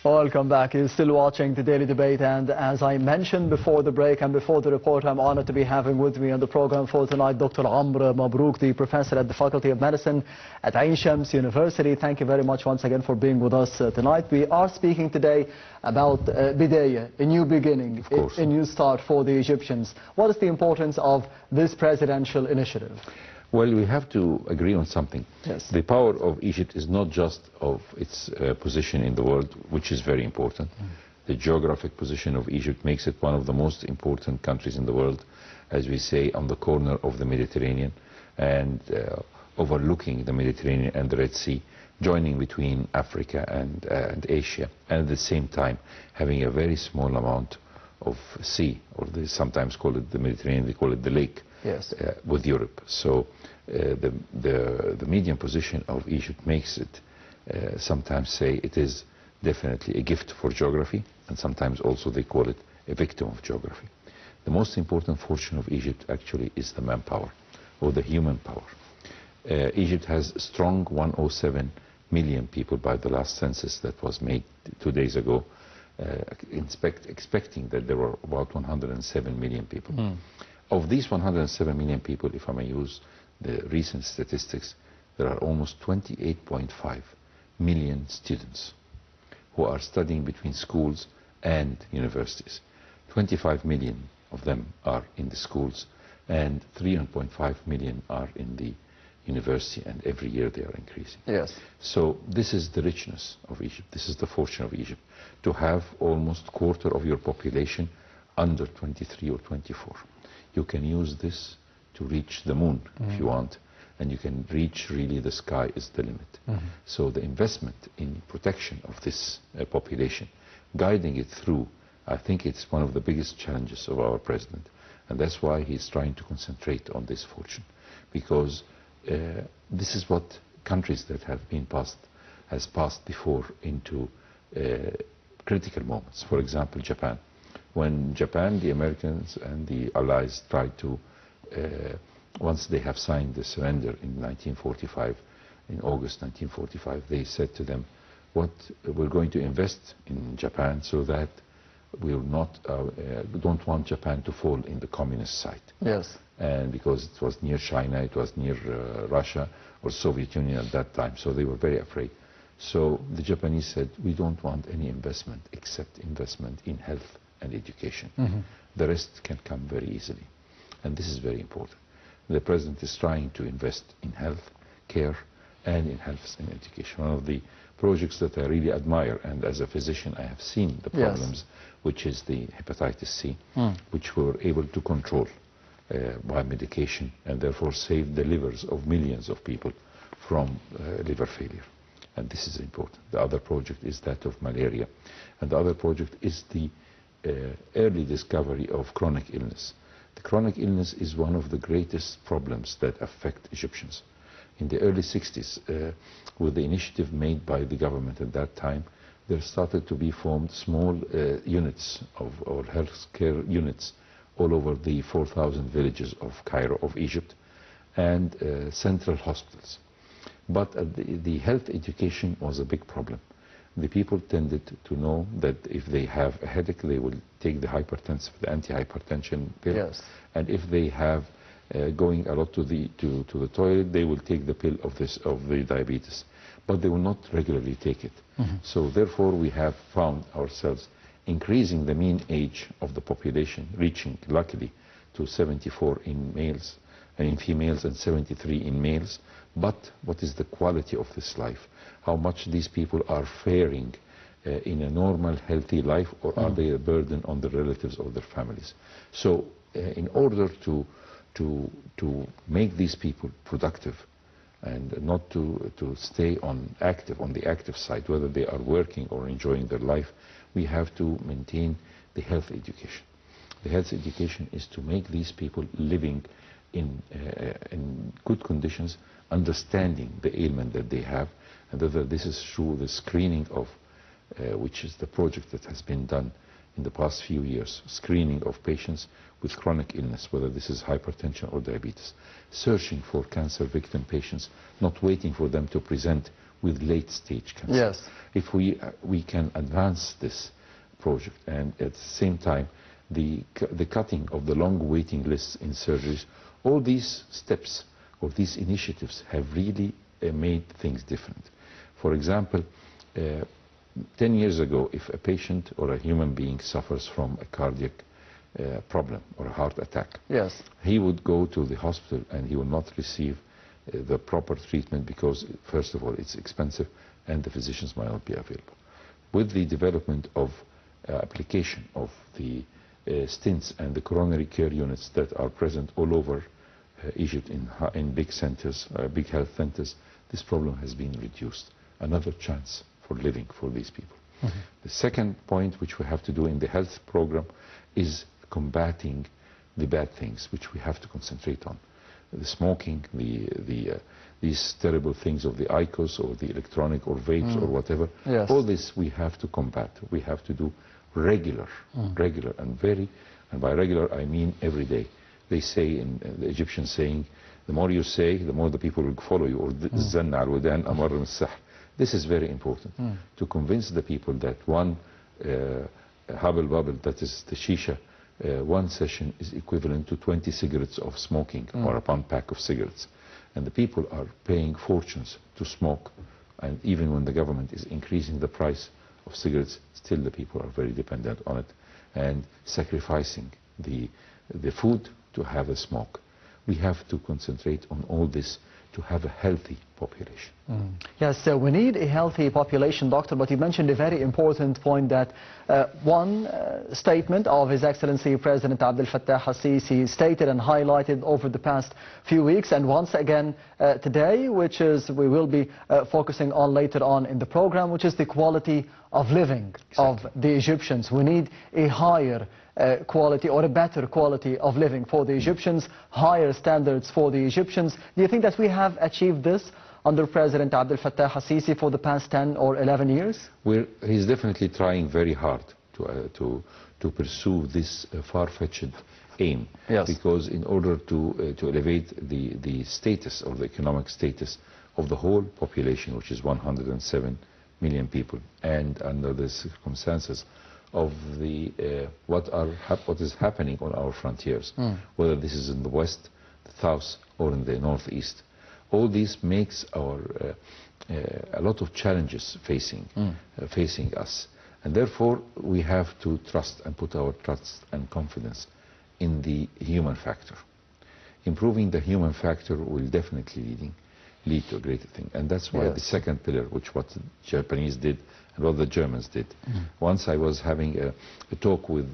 Welcome back. You're still watching the Daily Debate, and as I mentioned before the break and before the report, I'm honored to be having with me on the program for tonight Dr. Mabrouk, the professor at the Faculty of Medicine at Ain Shams University. Thank you very much once again for being with us tonight. We are speaking today about Bidayah, a new beginning, a new start for the Egyptians. What is the importance of this presidential initiative? Well, we have to agree on something. Yes. The power of Egypt is not just of its position in the world, which is very important. The geographic position of Egypt makes it one of the most important countries in the world, as we say, on the corner of the Mediterranean and overlooking the Mediterranean and the Red Sea, joining between Africa and Asia, and at the same time having a very small amount of sea, or they sometimes call it the Mediterranean, they call it the lake. Yes. With Europe. So the median position of Egypt makes it sometimes say it is definitely a gift for geography, and sometimes also they call it a victim of geography. The most important fortune of Egypt actually is the manpower, or the human power. Egypt has strong 107 million people by the last census that was made 2 days ago, expecting that there were about 107 million people. Of these 107 million people, if I may use the recent statistics, there are almost 28.5 million students who are studying between schools and universities. 25 million of them are in the schools, and 3.5 million are in the university, and every year they are increasing. Yes. So this is the richness of Egypt. This is the fortune of Egypt, to have almost a quarter of your population under 23 or 24. You can use this to reach the moon if you want, and you can reach really the sky is the limit. So the investment in protection of this population, guiding it through, I think it's one of the biggest challenges of our president, and that's why he's trying to concentrate on this fortune, because this is what countries that have been passed before into critical moments. For example, Japan. When Japan, the Americans and the Allies tried to, once they have signed the surrender in 1945, in August 1945, they said to them, we're going to invest in Japan so that we don't want Japan to fall in the communist side. Yes. And because it was near China, it was near Russia or Soviet Union at that time, so they were very afraid. So the Japanese said, we don't want any investment except investment in health and education. The rest can come very easily, and this is very important. The president is trying to invest in health care and in health and education. One of the projects that I really admire, and as a physician I have seen the problems, which is the hepatitis C, which we were able to control by medication, and therefore save the livers of millions of people from liver failure. And this is important. The other project is that of malaria, and the other project is the early discovery of chronic illness. The chronic illness is one of the greatest problems that affect Egyptians. In the early 60s, with the initiative made by the government at that time, there started to be formed small units or health care units all over the 4,000 villages of Cairo, of Egypt, and central hospitals. But the health education was a big problem. The people tended to know that if they have a headache, they will take the hypertensive, the anti-hypertension pill. Yes. And if they have going a lot to the toilet, they will take the pill of the diabetes. But they will not regularly take it. So therefore we have found ourselves increasing the mean age of the population, reaching luckily to 74 in males and in females and 73 in males. But what is the quality of this life? How much these people are faring in a normal, healthy life, or are they a burden on the relatives or their families? So in order to make these people productive and not to stay on the active side, whether they are working or enjoying their life, we have to maintain the health education. The health education is to make these people living in good conditions, understanding the ailment that they have, and whether this is through the screening of, which is the project that has been done in the past few years, screening of patients with chronic illness, whether this is hypertension or diabetes, searching for cancer victim patients, not waiting for them to present with late-stage cancer. Yes. If we can advance this project, and at the same time the cutting of the long waiting lists in surgeries, all these steps or these initiatives have really made things different. For example, 10 years ago, if a patient or a human being suffers from a cardiac problem or a heart attack, yes, he would go to the hospital and he will not receive the proper treatment because, first of all, it's expensive and the physicians might not be available. With the development of application of the stents and the coronary care units that are present all over Egypt in big centers, big health centers, this problem has been reduced. Another chance for living for these people. Mm-hmm. The second point which we have to do in the health program is combating the bad things which we have to concentrate on. The smoking, these terrible things of the IQOS or the electronic or vapes or whatever. Yes. All this we have to combat. We have to do regular and by regular I mean every day. They say in the Egyptian saying, the more you say, the more the people will follow you, or this is very important to convince the people that one habal bubble, that is the shisha, one session is equivalent to 20 cigarettes of smoking or a pound pack of cigarettes. And the people are paying fortunes to smoke, and even when the government is increasing the price of cigarettes, still the people are very dependent on it and sacrificing the food to have a smoke. We have to concentrate on all this to have a healthy population. Yes, so we need a healthy population, Doctor, but you mentioned a very important point that one statement of His Excellency President Abdel Fattah al-Sisi stated and highlighted over the past few weeks, and once again today, which is we will be focusing on later on in the program, which is the quality of living of the Egyptians. We need a higher quality or a better quality of living for the Egyptians, higher standards for the Egyptians. Do you think that we have achieved this under President Abdel Fattah al-Sisi for the past 10 or 11 years? He's definitely trying very hard to pursue this far-fetched aim. Yes. Because in order to elevate the status or the economic status of the whole population, which is 107 million people, and under the circumstances of what is happening on our frontiers, whether this is in the west, the south, or in the northeast. All this makes a lot of challenges facing us, and therefore we have to trust and put our trust and confidence in the human factor. Improving the human factor will definitely lead to a greater thing, and that's why the second pillar, which what the Japanese did and what the Germans did. Once I was having a talk with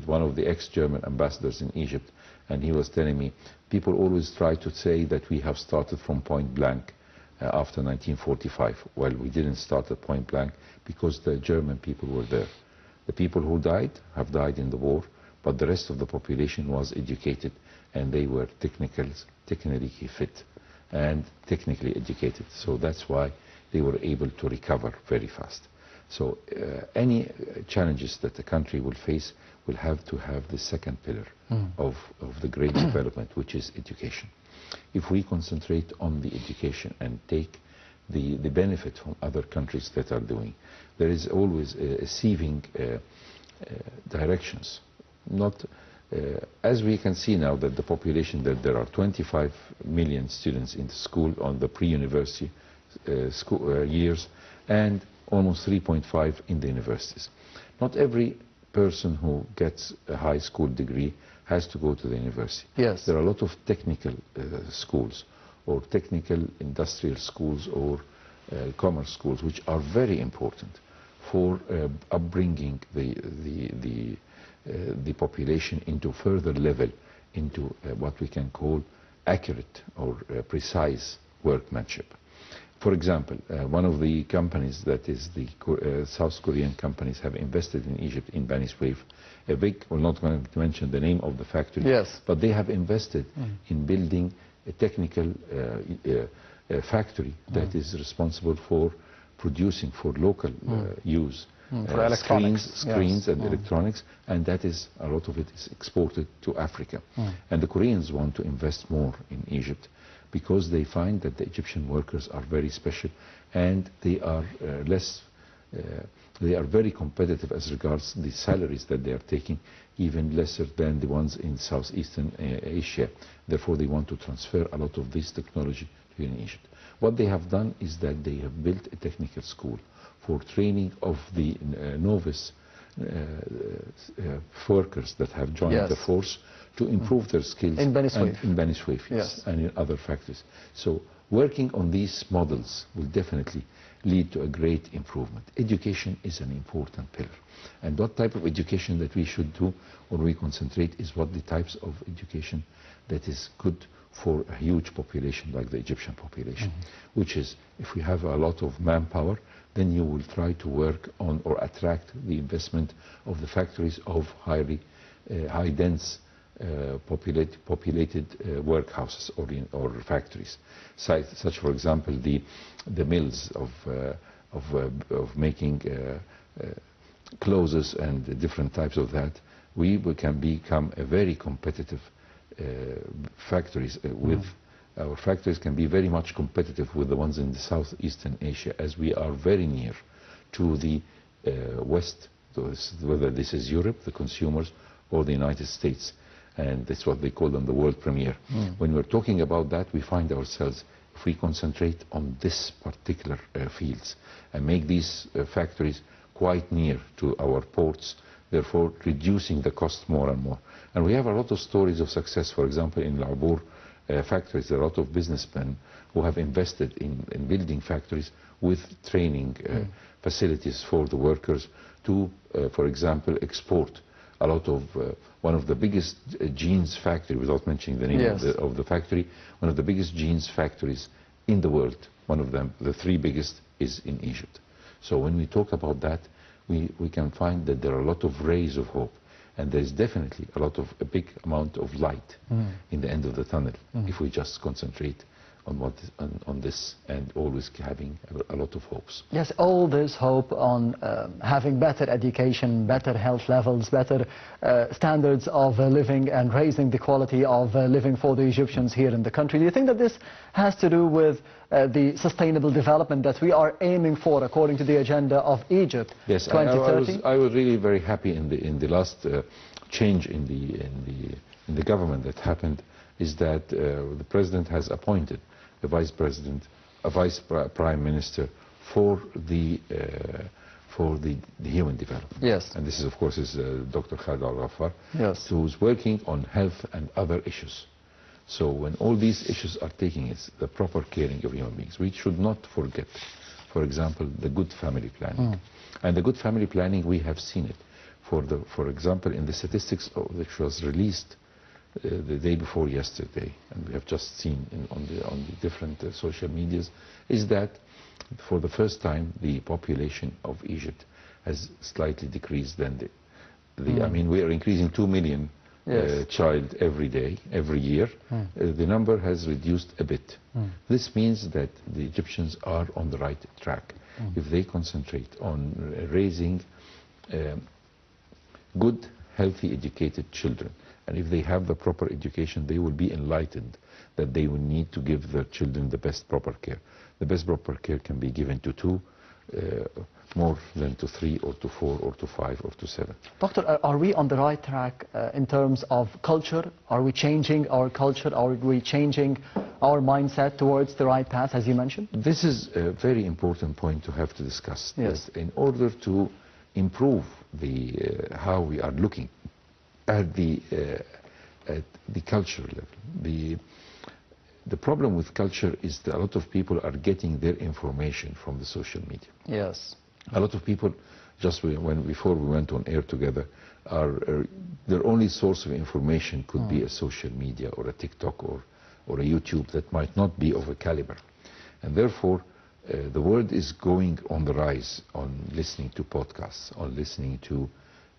one of the ex-German ambassadors in Egypt, and he was telling me, people always try to say that we have started from point blank after 1945. Well, we didn't start at point blank because the German people were there. The people who died have died in the war, but the rest of the population was educated, and they were technically fit and technically educated. So that's why they were able to recover very fast. So any challenges that the country will face will have to have the second pillar of the great development, which is education. If we concentrate on the education and take the benefit from other countries that are doing, there is always receiving directions. Not as we can see now that the population, that there are 25 million students in the school on the pre-university school years, and almost 3.5 in the universities. Not every person who gets a high school degree has to go to the university. Yes. There are a lot of technical schools, or technical industrial schools, or commerce schools, which are very important for upbringing the population into further level, into what we can call accurate or precise workmanship. For example, one of the companies, that is the South Korean companies, have invested in Egypt, in Bani Suef, a big, we're not going to mention the name of the factory, but they have invested in building a technical factory that is responsible for producing for local use for electronics. Screens and electronics, and that is, a lot of it is exported to Africa. And the Koreans want to invest more in Egypt because they find that the Egyptian workers are very special, and they are they are very competitive as regards the salaries that they are taking, even lesser than the ones in Southeastern Asia. Therefore, they want to transfer a lot of this technology here in Egypt. What they have done is that they have built a technical school for training of the novice workers that have joined the force to improve their skills in Beni Suef, and in other factories. So working on these models will definitely lead to a great improvement. Education is an important pillar. And what type of education that we should do or we concentrate is what the types of education that is good for a huge population like the Egyptian population, which is, if we have a lot of manpower, then you will try to work on or attract the investment of the factories of high dense populated workhouses or factories, such for example the mills of making clothes and different types of that. We can become a very competitive factories with our factories can be very much competitive with the ones in the Southeastern Asia, as we are very near to the West, whether this is Europe, the consumers, or the United States. And that's what they call them the world premiere. When we're talking about that, we find ourselves, if we concentrate on this particular fields and make these factories quite near to our ports, therefore reducing the cost more and more. And we have a lot of stories of success. For example, in Mabrouk factories, there are a lot of businessmen who have invested in building factories with training facilities for the workers to, for example, export a lot of one of the biggest jeans factory, without mentioning the name of the factory, one of the biggest jeans factories in the world. One of them, the three biggest, is in Egypt. So when we talk about that, we can find that there are a lot of rays of hope, and there is definitely a big amount of light in the end of the tunnel if we just concentrate on this and always having a lot of hopes. Yes, all this hope on having better education, better health levels, better standards of living, and raising the quality of living for the Egyptians here in the country. Do you think that this has to do with the sustainable development that we are aiming for according to the agenda of Egypt 2030? I was really very happy in the last change in the government that happened, is that the president has appointed a vice president, a vice prime minister for the human development. Yes. And this is, of course, Dr. Khalid Al-Ghaffar, who's working on health and other issues. So when all these issues are taking the proper caring of human beings, we should not forget, for example, the good family planning. And the good family planning, we have seen it. For example, in the statistics which was released the day before yesterday, and we have just seen on the different social medias, is that for the first time the population of Egypt has slightly decreased than I mean, we are increasing 2 million child every year. The number has reduced a bit. This means that the Egyptians are on the right track. If they concentrate on raising good, healthy, educated children, and if they have the proper education, they will be enlightened that they will need to give their children the best proper care. The best proper care can be given to 2, more than to 3 or to 4 or to 5 or to 7. Doctor, are we on the right track in terms of culture? Are we changing our culture? Are we changing our mindset towards the right path, as you mentioned? This is a very important point to have to discuss. Yes. In order to improve how we are looking at the cultural level. The problem with culture is that a lot of people are getting their information from the social media. Yes. A lot of people, just before we went on air together, their only source of information could be a social media or a TikTok or a YouTube that might not be of a caliber. And therefore, the world is going on the rise on listening to podcasts, on listening to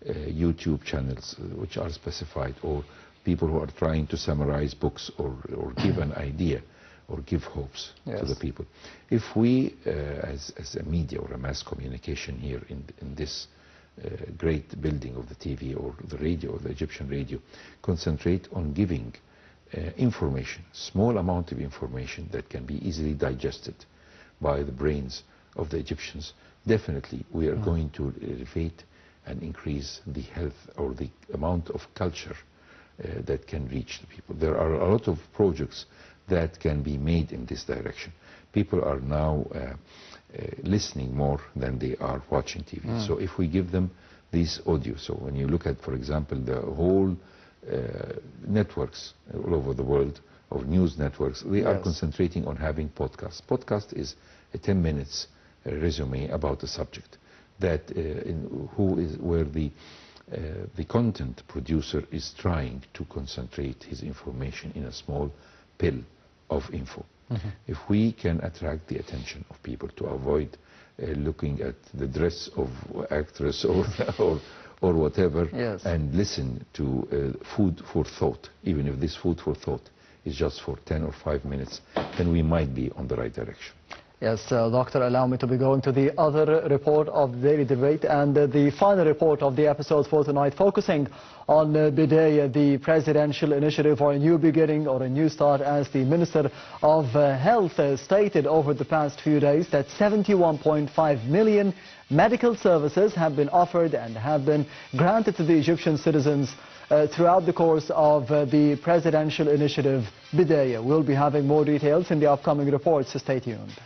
YouTube channels which are specified, or people who are trying to summarize books or give an idea or give hopes Yes. to the people. If we, as a media or a mass communication here in this great building of the TV or the radio or the Egyptian radio, concentrate on giving information, small amount of information that can be easily digested by the brains of the Egyptians, definitely we are going to elevate and increase the health or the amount of culture that can reach the people. There are a lot of projects that can be made in this direction. People are now listening more than they are watching TV. So if we give them this audio, so when you look at, for example, the whole networks all over the world, or news networks, they are concentrating on having podcasts. Podcast is a 10 minutes resume about a subject that where the content producer is trying to concentrate his information in a small pill of info. If we can attract the attention of people to avoid looking at the dress of actress or whatever, and listen to food for thought, even if this food for thought is just for 10 or 5 minutes, then we might be on the right direction. Yes, Doctor, allow me to be going to the other report of the daily debate and the final report of the episode for tonight, focusing on Bidaya, the presidential initiative for a new beginning or a new start, as the Minister of Health stated over the past few days that 71.5 million medical services have been offered and have been granted to the Egyptian citizens throughout the course of the presidential initiative Bidaya. We'll be having more details in the upcoming reports, so stay tuned.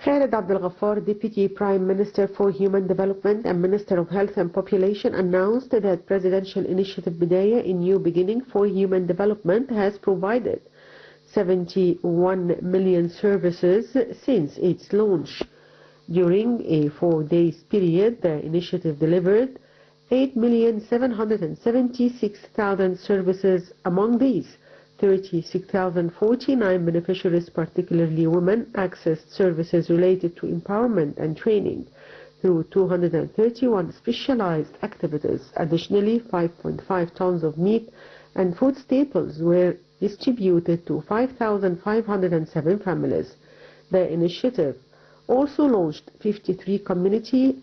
Khaled Abdel Ghaffar, Deputy Prime Minister for Human Development and Minister of Health and Population, announced that Presidential Initiative Bidaya, a new beginning for human development, has provided 71 million services since its launch. During a 4-day period, the initiative delivered 8,776,000 services. Among these, 36,049 beneficiaries, particularly women, accessed services related to empowerment and training through 231 specialized activities. Additionally, 5.5 tons of meat and food staples were distributed to 5,507 families. The initiative also launched 53 community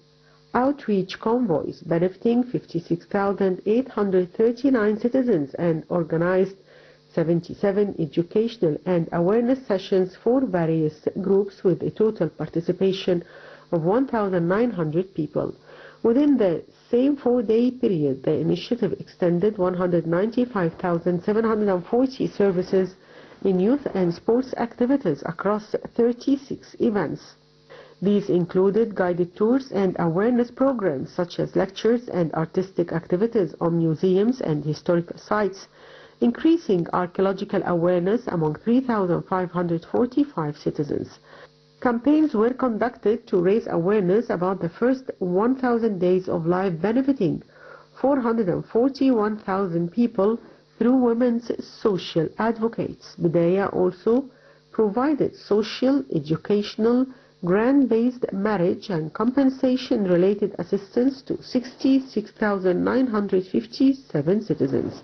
outreach convoys benefiting 56,839 citizens and organized 77 educational and awareness sessions for various groups with a total participation of 1,900 people. Within the same 4-day period, the initiative extended 195,740 services in youth and sports activities across 36 events. These included guided tours and awareness programs such as lectures and artistic activities on museums and historical sites, increasing archaeological awareness among 3,545 citizens. Campaigns were conducted to raise awareness about the first 1,000 days of life, benefiting 441,000 people through women's social advocates. Bidaya also provided social, educational, grant-based marriage and compensation-related assistance to 66,957 citizens.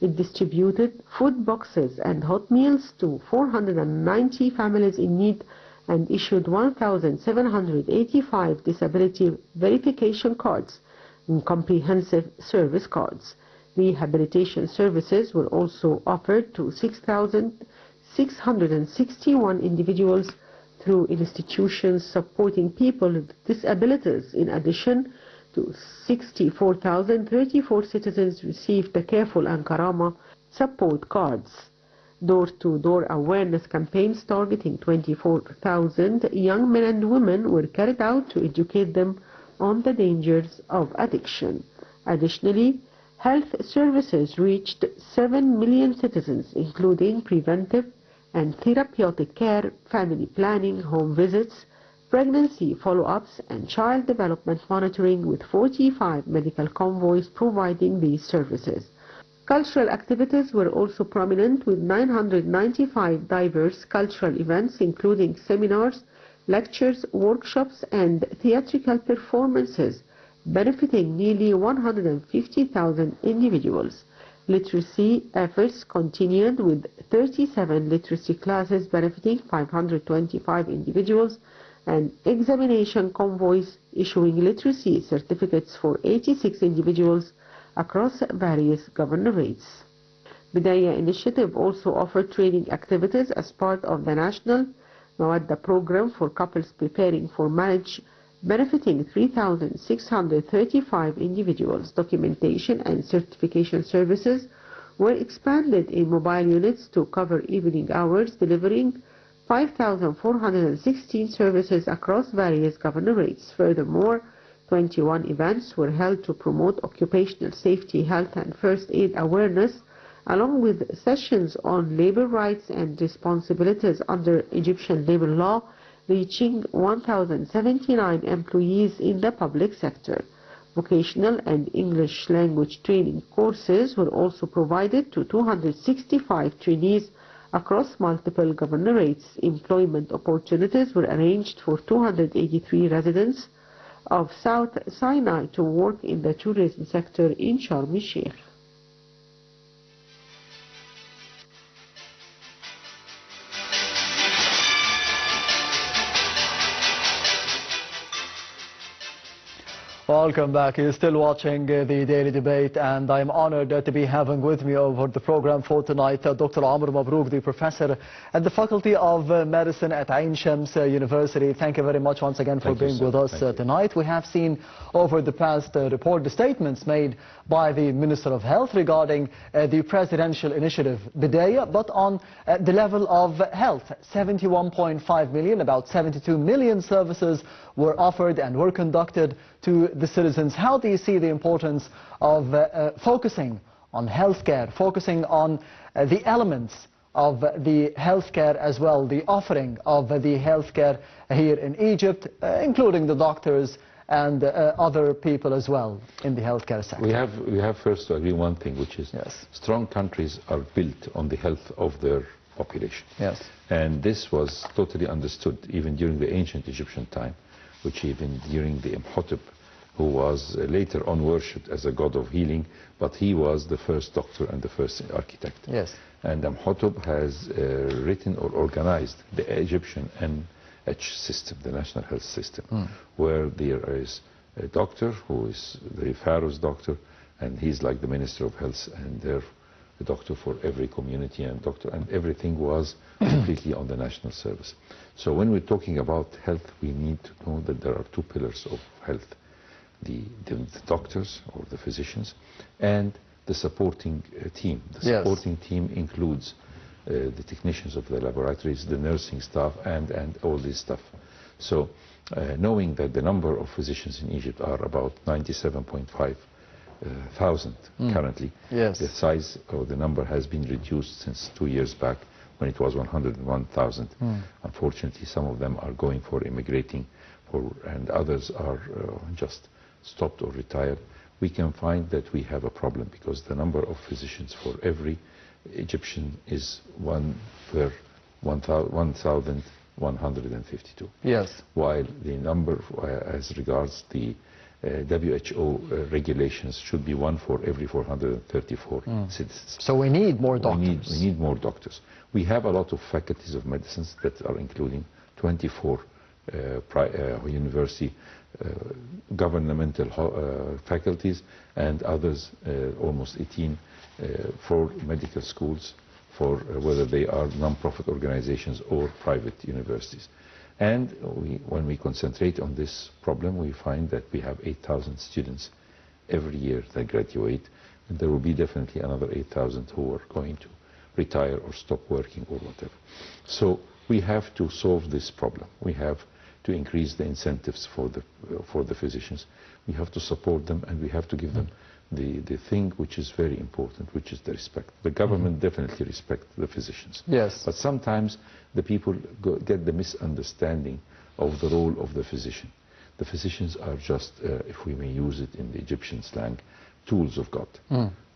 It distributed food boxes and hot meals to 490 families in need and issued 1,785 disability verification cards and comprehensive service cards. Rehabilitation services were also offered to 6,661 individuals through institutions supporting people with disabilities. In addition to 64,034 citizens received the Careful and Karama support cards. Door-to-door awareness campaigns targeting 24,000 young men and women were carried out to educate them on the dangers of addiction. Additionally, health services reached 7 million citizens, including preventive and therapeutic care, family planning, home visits, pregnancy follow-ups, and child development monitoring, with 45 medical convoys providing these services. Cultural activities were also prominent, with 995 diverse cultural events, including seminars, lectures, workshops, and theatrical performances, benefiting nearly 150,000 individuals. Literacy efforts continued with 37 literacy classes benefiting 525 individuals and examination convoys issuing literacy certificates for 86 individuals across various governorates. Bidaya initiative also offered training activities as part of the National Mawadda program for couples preparing for marriage, benefiting 3,635 individuals. Documentation and certification services were expanded in mobile units to cover evening hours, delivering 5,416 services across various governorates. Furthermore, 21 events were held to promote occupational safety, health and first aid awareness, along with sessions on labor rights and responsibilities under Egyptian labor law, reaching 1,079 employees in the public sector. Vocational and English language training courses were also provided to 265 trainees across multiple governorates. Employment opportunities were arranged for 283 residents of South Sinai to work in the tourism sector in Sharm el-Sheikh. Welcome back. You're still watching the Daily Debate, and I'm honored to be having with me over the program for tonight Dr. Amr Mabrouk, the professor at the Faculty of Medicine at Ain Shams University. Thank you very much once again for being with us tonight. We have seen over the past report the statements made by the Minister of Health regarding the presidential initiative Bidaya, but on the level of health, 71.5 million, about 72 million services were offered and were conducted to the citizens. How do you see the importance of focusing on healthcare, focusing on the elements of the healthcare as well, the offering of the healthcare here in Egypt, including the doctors and other people as well in the healthcare sector? We have first to agree one thing, which is strong countries are built on the health of their population. Yes. And this was totally understood even during the ancient Egyptian time, which even during the Imhotep, who was later on worshipped as a god of healing, but he was the first doctor and the first architect. Yes. And Imhotep has written or organized the Egyptian NH system, the national health system, where there is a doctor who is the pharaoh's doctor, and he's like the minister of health, and they're the doctor for every community and doctor, and everything was completely on the national service. So when we're talking about health, we need to know that there are two pillars of health: the doctors or the physicians and the supporting team. The supporting team includes the technicians of the laboratories, the nursing staff, and all this stuff. So knowing that the number of physicians in Egypt are about 97.5 thousand currently. Yes. The size or the number has been reduced since 2 years back when it was 101,000. Unfortunately, some of them are going for immigrating, and others are just stopped or retired. We can find that we have a problem because the number of physicians for every Egyptian is 1 per 1,152. Yes. While the number as regards the WHO regulations should be 1 for every 434 citizens. So we need more doctors. We need more doctors. We have a lot of faculties of medicines that are including 24 university governmental faculties and others, almost 18 for medical schools, for whether they are non-profit organizations or private universities. And when we concentrate on this problem, we find that we have 8,000 students every year that graduate, and there will be definitely another 8,000 who are going to retire or stop working or whatever. So we have to solve this problem. We have to increase the incentives for the physicians. We have to support them, and we have to give them the thing which is very important, which is the respect. The government definitely respects the physicians. Yes. But sometimes the people get the misunderstanding of the role of the physician. The physicians are just, if we may use it in the Egyptian slang, tools of God.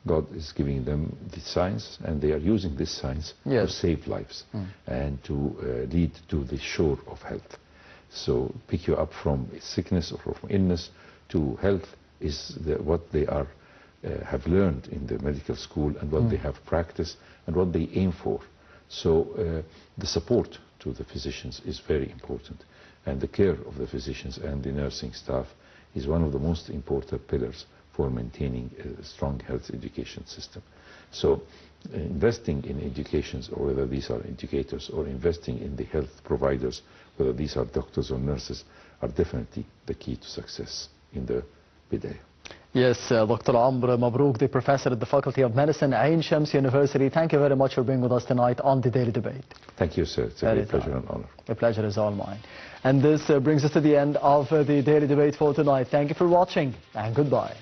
God is giving them the science, and they are using this science to save lives and to lead to the shore of health. So pick you up from sickness or from illness to health is what they are have learned in the medical school and what they have practiced and what they aim for. So the support to the physicians is very important, and the care of the physicians and the nursing staff is one of the most important pillars for maintaining a strong health education system. So investing in educations, or whether these are educators, or investing in the health providers, whether these are doctors or nurses, are definitely the key to success in the bidayah. Yes, Dr. Amr Mabrouk, the professor at the Faculty of Medicine, Ain Shams University. Thank you very much for being with us tonight on the Daily Debate. Thank you, sir. It's a great pleasure and honor. The pleasure is all mine. And this brings us to the end of the Daily Debate for tonight. Thank you for watching, and goodbye.